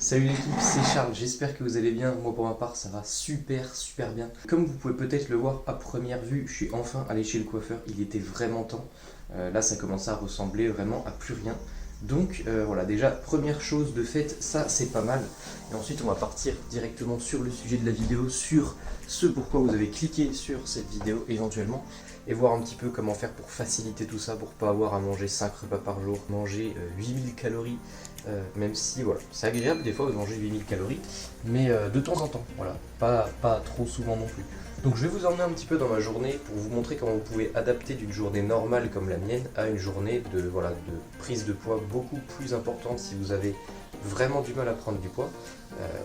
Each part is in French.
Salut l'équipe, c'est Charles, j'espère que vous allez bien. Moi pour ma part ça va super bien. Comme vous pouvez peut-être le voir à première vue, je suis enfin allé chez le coiffeur, il était vraiment temps. Là ça commençait à ressembler vraiment à plus rien. Donc voilà, déjà première chose de fait, ça c'est pas mal. Et ensuite on va partir directement sur le sujet de la vidéo, sur ce pourquoi vous avez cliqué sur cette vidéo éventuellement. Et voir un petit peu comment faire pour faciliter tout ça, pour pas avoir à manger 5 repas par jour, manger 8000 calories. Même si voilà, c'est agréable des fois de manger 8000 calories, mais de temps en temps, voilà, pas trop souvent non plus. Donc je vais vous emmener un petit peu dans ma journée pour vous montrer comment vous pouvez adapter d'une journée normale comme la mienne à une journée de prise de poids beaucoup plus importante si vous avez vraiment du mal à prendre du poids.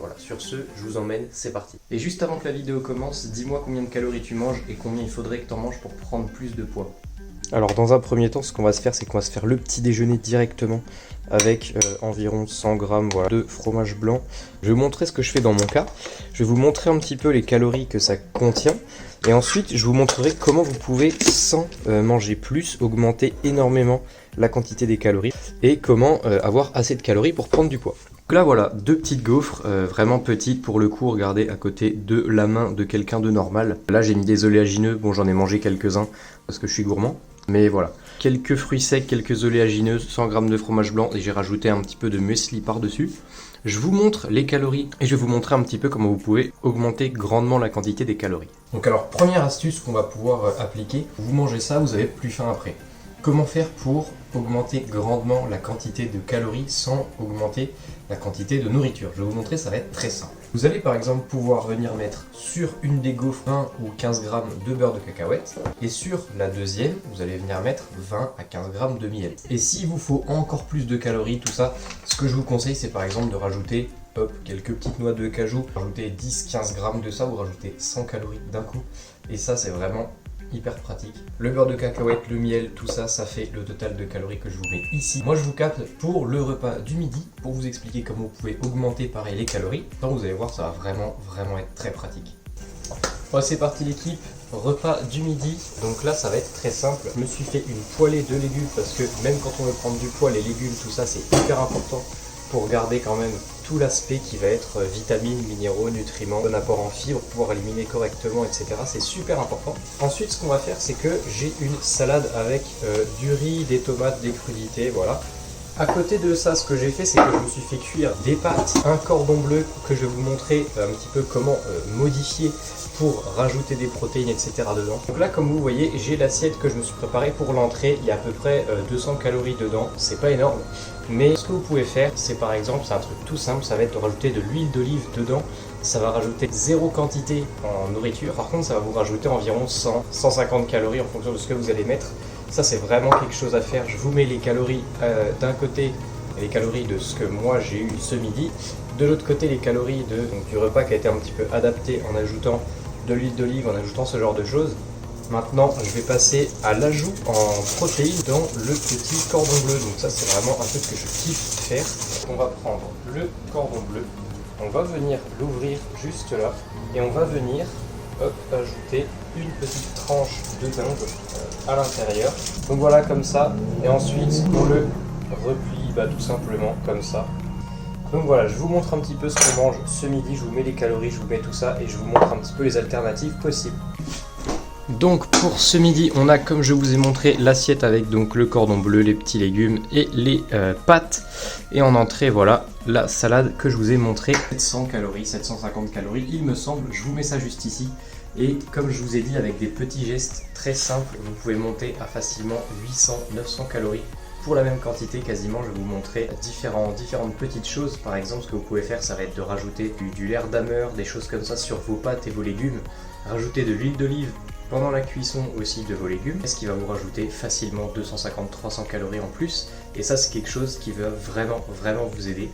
Voilà, sur ce, je vous emmène, c'est parti. Et juste avant que la vidéo commence, dis-moi combien de calories tu manges et combien il faudrait que tu en manges pour prendre plus de poids. Alors dans un premier temps, ce qu'on va se faire, c'est qu'on va se faire le petit déjeuner directement avec environ 100 grammes de fromage blanc. Je vais vous montrer ce que je fais dans mon cas. Je vais vous montrer un petit peu les calories que ça contient. Et ensuite, je vous montrerai comment vous pouvez, sans manger plus, augmenter énormément la quantité des calories. Et comment avoir assez de calories pour prendre du poids. Donc là voilà, deux petites gaufres, vraiment petites pour le coup, regardez à côté de la main de quelqu'un de normal. Là j'ai mis des oléagineux, bon j'en ai mangé quelques-uns parce que je suis gourmand. Mais voilà, quelques fruits secs, quelques oléagineux, 100 g de fromage blanc et j'ai rajouté un petit peu de muesli par-dessus. Je vous montre les calories et je vais vous montrer un petit peu comment vous pouvez augmenter grandement la quantité des calories. Donc alors, première astuce qu'on va pouvoir appliquer, vous mangez ça, vous avez plus faim après. Comment faire pour augmenter grandement la quantité de calories sans augmenter la quantité de nourriture? Je vais vous montrer, ça va être très simple. Vous allez par exemple pouvoir venir mettre sur une des gaufres 1 ou 15 g de beurre de cacahuète et sur la deuxième, vous allez venir mettre 20 à 15 g de miel. Et s'il vous faut encore plus de calories, tout ça, ce que je vous conseille, c'est par exemple de rajouter quelques petites noix de cajou, rajouter 10-15 g de ça, vous rajoutez 100 calories d'un coup. Et ça, c'est vraiment hyper pratique. Le beurre de cacahuète, le miel, tout ça, ça fait le total de calories que je vous mets ici. Moi, je vous capte pour le repas du midi, pour vous expliquer comment vous pouvez augmenter pareil les calories. Donc vous allez voir, ça va vraiment être très pratique. Bon, c'est parti l'équipe, repas du midi. Donc là, ça va être très simple. Je me suis fait une poêlée de légumes parce que même quand on veut prendre du poids, les légumes, tout ça, c'est hyper important pour garder quand même tout l'aspect qui va être vitamines, minéraux, nutriments, bon apport en fibres, pouvoir éliminer correctement, etc. C'est super important. Ensuite, ce qu'on va faire, c'est que j'ai une salade avec du riz, des tomates, des crudités, voilà. À côté de ça, ce que j'ai fait, c'est que je me suis fait cuire des pâtes, un cordon bleu que je vais vous montrer un petit peu comment modifier pour rajouter des protéines, etc. dedans. Donc là, comme vous voyez, j'ai l'assiette que je me suis préparée pour l'entrée. Il y a à peu près 200 calories dedans. C'est pas énorme. Mais ce que vous pouvez faire, c'est par exemple, c'est un truc tout simple, ça va être de rajouter de l'huile d'olive dedans. Ça va rajouter zéro quantité en nourriture. Par contre, ça va vous rajouter environ 100-150 calories en fonction de ce que vous allez mettre. Ça, c'est vraiment quelque chose à faire. Je vous mets les calories d'un côté, les calories de ce que moi j'ai eu ce midi. De l'autre côté, les calories du repas qui a été un petit peu adapté en ajoutant de l'huile d'olive, en ajoutant ce genre de choses. Maintenant, je vais passer à l'ajout en protéines dans le petit cordon bleu. Donc ça, c'est vraiment un truc que je kiffe faire. On va prendre le cordon bleu, on va venir l'ouvrir juste là, et on va venir ajouter une petite tranche de dinde à l'intérieur. Donc voilà, comme ça. Et ensuite, on le replie tout simplement comme ça. Donc voilà, je vous montre un petit peu ce qu'on mange ce midi, je vous mets les calories, je vous mets tout ça et je vous montre un petit peu les alternatives possibles. Donc pour ce midi, on a, comme je vous ai montré, l'assiette avec donc le cordon bleu, les petits légumes et les pâtes. Et en entrée, voilà, la salade que je vous ai montré. 700 calories, 750 calories, il me semble, je vous mets ça juste ici. Et comme je vous ai dit, avec des petits gestes très simples, vous pouvez monter à facilement 800-900 calories. Pour la même quantité quasiment, je vais vous montrer différentes petites choses. Par exemple, ce que vous pouvez faire, ça va être de rajouter du lait d'ameur, des choses comme ça sur vos pâtes et vos légumes. Rajouter de l'huile d'olive pendant la cuisson aussi de vos légumes, ce qui va vous rajouter facilement 250-300 calories en plus. Et ça, c'est quelque chose qui va vraiment vous aider.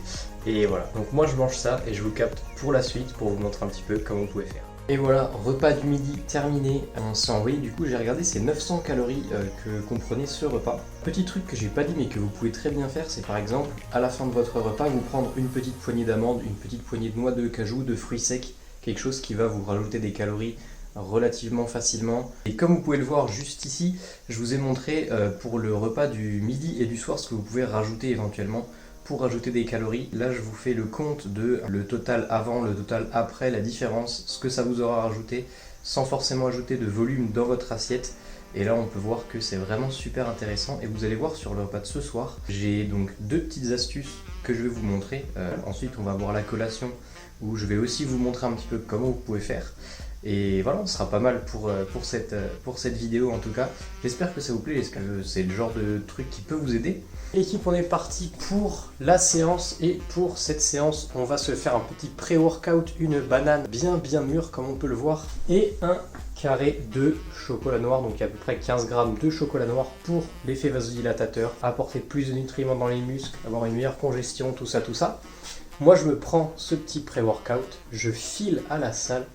Et voilà, donc moi je mange ça et je vous capte pour la suite pour vous montrer un petit peu comment vous pouvez faire. Et voilà, repas du midi terminé. On s'est envoyé, du coup j'ai regardé, c'est 900 calories que comprenait ce repas. Petit truc que j'ai pas dit mais que vous pouvez très bien faire, c'est par exemple à la fin de votre repas, vous prendre une petite poignée d'amandes, une petite poignée de noix de cajou, de fruits secs, quelque chose qui va vous rajouter des calories relativement facilement. Et comme vous pouvez le voir juste ici, je vous ai montré pour le repas du midi et du soir ce que vous pouvez rajouter éventuellement pour rajouter des calories. Là je vous fais le compte de le total avant, le total après, la différence, ce que ça vous aura rajouté, sans forcément ajouter de volume dans votre assiette. Et là on peut voir que c'est vraiment super intéressant. Et vous allez voir sur le repas de ce soir, j'ai donc 2 petites astuces que je vais vous montrer. Ensuite on va voir la collation où je vais aussi vous montrer un petit peu comment vous pouvez faire. Et voilà, ce sera pas mal pour cette vidéo en tout cas. J'espère que ça vous plaît, j'espère que c'est le genre de truc qui peut vous aider. L'équipe, on est parti pour la séance et pour cette séance, on va se faire un petit pré-workout, une banane bien mûre comme on peut le voir et un carré de chocolat noir, donc il y a à peu près 15 grammes de chocolat noir pour l'effet vasodilatateur, apporter plus de nutriments dans les muscles, avoir une meilleure congestion, tout ça. Moi je me prends ce petit pré-workout, je file à la salle,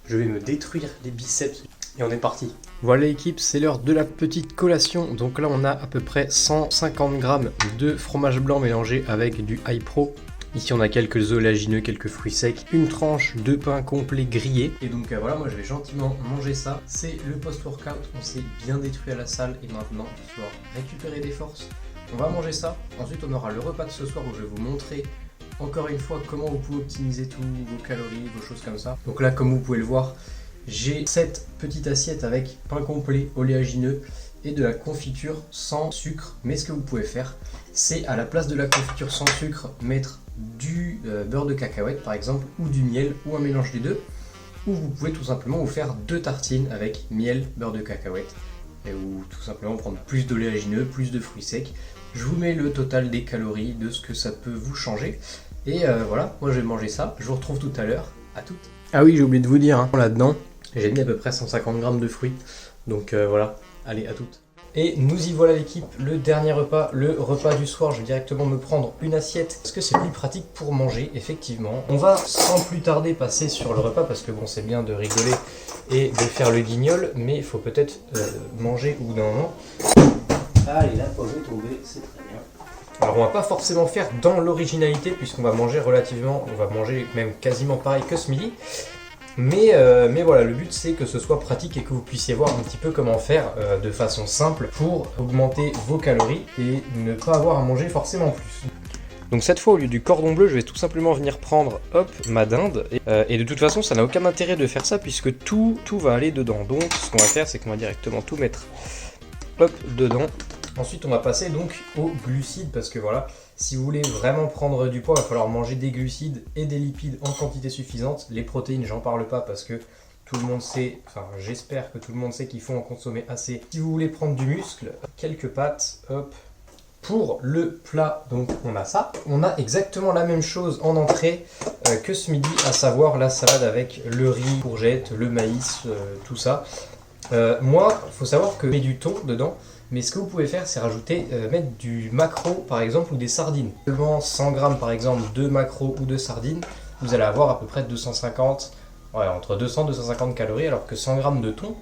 je vais me détruire les biceps et on est parti. Voilà l'équipe, c'est l'heure de la petite collation. Donc là on a à peu près 150 grammes de fromage blanc mélangé avec du iPro. Ici on a quelques oléagineux, quelques fruits secs, une tranche de pain complet grillé. Et donc voilà, moi je vais gentiment manger ça. C'est le post-workout, on s'est bien détruit à la salle et maintenant il va falloir récupérer des forces. On va manger ça, ensuite on aura le repas de ce soir où je vais vous montrer encore une fois comment vous pouvez optimiser tous vos calories, vos choses comme ça. Donc là comme vous pouvez le voir, j'ai cette petite assiette avec pain complet, oléagineux et de la confiture sans sucre. Mais ce que vous pouvez faire, c'est à la place de la confiture sans sucre, mettre du beurre de cacahuète par exemple, ou du miel, ou un mélange des deux. Ou vous pouvez tout simplement vous faire 2 tartines avec miel, beurre de cacahuète, ou tout simplement prendre plus d'oléagineux, plus de fruits secs. Je vous mets le total des calories, de ce que ça peut vous changer. Et voilà, moi je vais manger ça. Je vous retrouve tout à l'heure. À toutes. Ah oui, j'ai oublié de vous dire, là-dedans, j'ai mis à peu près 150 grammes de fruits. Donc voilà, allez, à toutes. Et nous y voilà l'équipe, le dernier repas, le repas du soir. Je vais directement me prendre une assiette parce que c'est plus pratique pour manger, effectivement. On va sans plus tarder passer sur le repas parce que bon, c'est bien de rigoler et de faire le guignol, mais il faut peut-être manger au bout d'un moment. Allez, la pomme est tombée, c'est très bien. Alors on va pas forcément faire dans l'originalité puisqu'on va manger on va manger même quasiment pareil que ce midi. Mais voilà, le but c'est que ce soit pratique et que vous puissiez voir un petit peu comment faire de façon simple pour augmenter vos calories et ne pas avoir à manger forcément plus. Donc cette fois, au lieu du cordon bleu, je vais tout simplement venir prendre, hop, ma dinde. Et de toute façon, ça n'a aucun intérêt de faire ça puisque tout va aller dedans. Donc ce qu'on va faire, c'est qu'on va directement tout mettre, hop, dedans. Ensuite, on va passer donc aux glucides parce que voilà, si vous voulez vraiment prendre du poids, il va falloir manger des glucides et des lipides en quantité suffisante. Les protéines, j'en parle pas parce que tout le monde sait, enfin j'espère que tout le monde sait qu'il faut en consommer assez. Si vous voulez prendre du muscle, quelques pâtes, hop. Pour le plat, donc on a ça. On a exactement la même chose en entrée que ce midi, à savoir la salade avec le riz, courgettes, le maïs, tout ça. Moi, il faut savoir que je mets du thon dedans. Mais ce que vous pouvez faire, c'est rajouter, mettre du maquereau par exemple ou des sardines. Devant 100 grammes par exemple de maquereau ou de sardines, vous allez avoir à peu près 250, ouais, entre 200 et 250 calories, alors que 100 grammes de thon,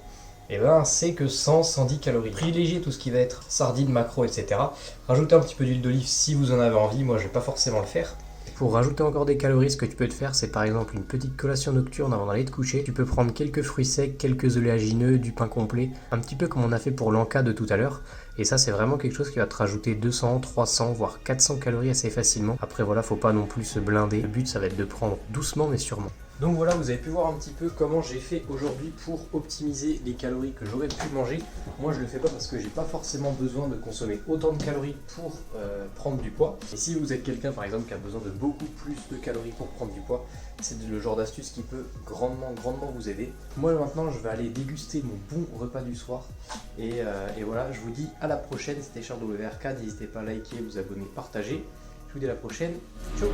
eh ben, c'est que 100-110 calories. Privilégiez tout ce qui va être sardines, maquereau, etc. Rajoutez un petit peu d'huile d'olive si vous en avez envie, moi je vais pas forcément le faire. Pour rajouter encore des calories, ce que tu peux te faire, c'est par exemple une petite collation nocturne avant d'aller te coucher. Tu peux prendre quelques fruits secs, quelques oléagineux, du pain complet, un petit peu comme on a fait pour l'encas de tout à l'heure. Et ça, c'est vraiment quelque chose qui va te rajouter 200, 300, voire 400 calories assez facilement. Après voilà, faut pas non plus se blinder. Le but, ça va être de prendre doucement mais sûrement. Donc voilà, vous avez pu voir un petit peu comment j'ai fait aujourd'hui pour optimiser les calories que j'aurais pu manger. Moi je le fais pas parce que j'ai pas forcément besoin de consommer autant de calories pour prendre du poids. Et si vous êtes quelqu'un par exemple qui a besoin de beaucoup plus de calories pour prendre du poids, c'est le genre d'astuce qui peut grandement vous aider. Moi maintenant je vais aller déguster mon bon repas du soir. Et voilà, je vous dis à la prochaine, c'était Charles WRK, n'hésitez pas à liker, vous abonner, partager. Je vous dis à la prochaine, ciao.